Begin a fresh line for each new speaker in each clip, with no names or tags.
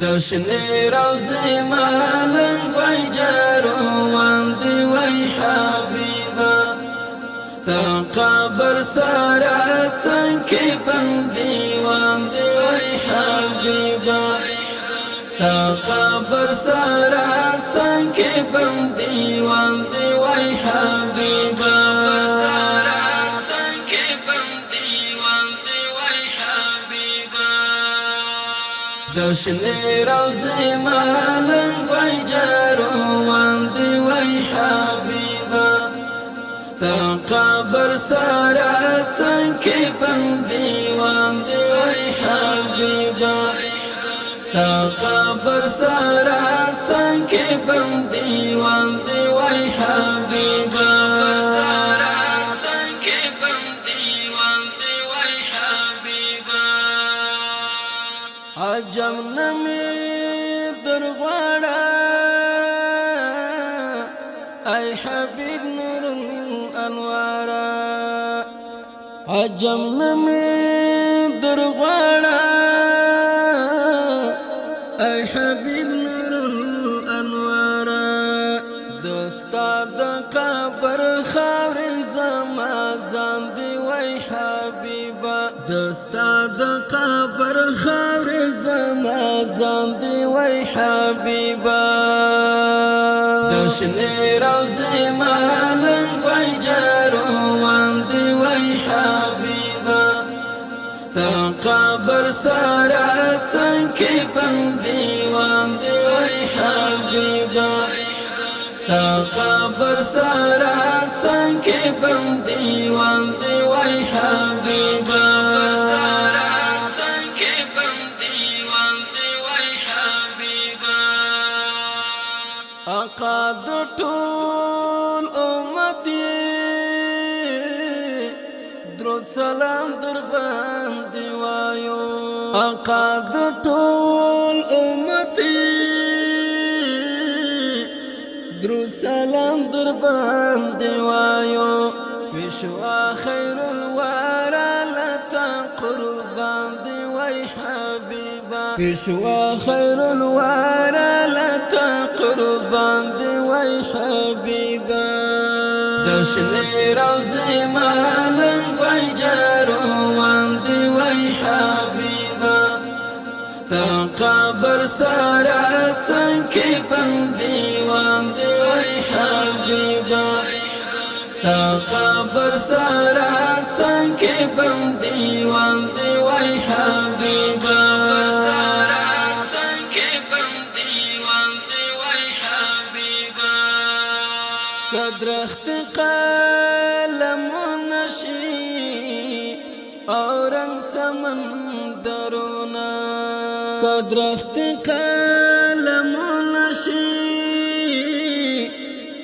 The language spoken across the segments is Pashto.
دشني روزي مالن ويجروان دي وي حبيبا ستا قبر سارات سنكي بنديوان دي وي حبيبا ستا قبر سارات سنكي بنديوان دي وي حبيبا دشني روزي مالن ويجروان دي وي حبيبا ستا قبر سارات سنكي بنديوان دي وي حبيبا ستا قبر سارات سنكي بنديوان دي وي حبيبا عجم نمی درغواړه اي حبيب نور الانوار عجم نمی درغواړه اي حبيب نور الانوار دستا د قبر خاور زما ځان دی وای حبيبا دستا د قبر خاور زما ځان دی وای حبيبا دشني روزي مالن ويجروان دي وای حبيبا ستا قبر سارات سنكي بنديوان دي وای حبيبا ستا قبر سارات سنكي بنديوان دي وای حبيبا آقا د ټول امتي درود سلام در باندې وایو آقا د ټول امتي درود سلام در باندې وایو بشوا خير الورى لتا قربان دي وي حبيبا بشوا خير الورى لتا قربان دي وي حبيبا دشني روزي مالن ويجروان دي وي حبيبا ستا قبر سارات سنكي بنديوان دي وي حبيبا ستا قبر سارات سنكي بنديوان دي وي حبيبا كدرخت قلم نشي اورنگ سمندرونا كدرخت قلم نشي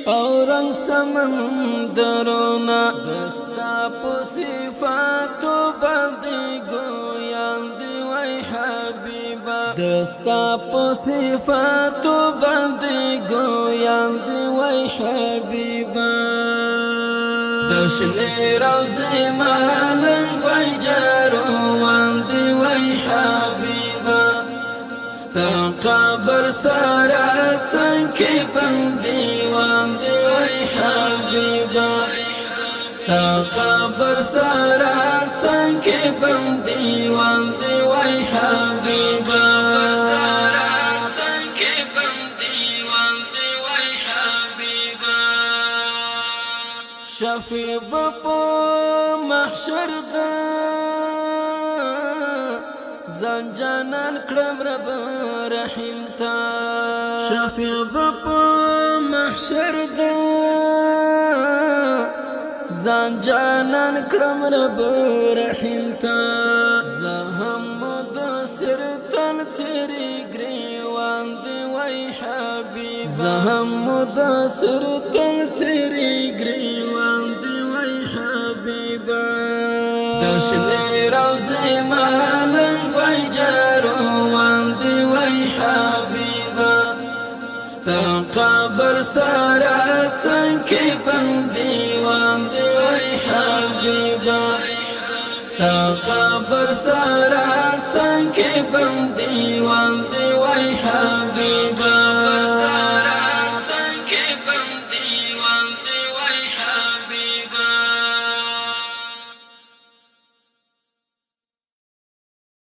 اورنگ سمندرونا دستا پو صفاتو باندې گویان دی وای حبیبا دستا پو صفاتو باندې گویان دی وای حبیبا دشني روزي مالن ويجروان دي وي حبيبا ستا قبر سارات سنكي بنديوان دي وي حبيبا ستا قبر سارات سنكي بنديوان دي وي حبيبا شفيع بپو محشر دا زان جانان کړم رب رحیم تا شفیع بپو محشر دا زان جانان کړم رب رحیم تا زهم د سرتن چری گریوان دی وای حبیب زهم د سرتن چری گریوان دی وای حبیبا دشني روزي مالن ويجروان دي وي حبيبا ستا قبر سارات سنكي بنديوان دي وي حبيبا ستا قبر سارات سنكي بنديوان دي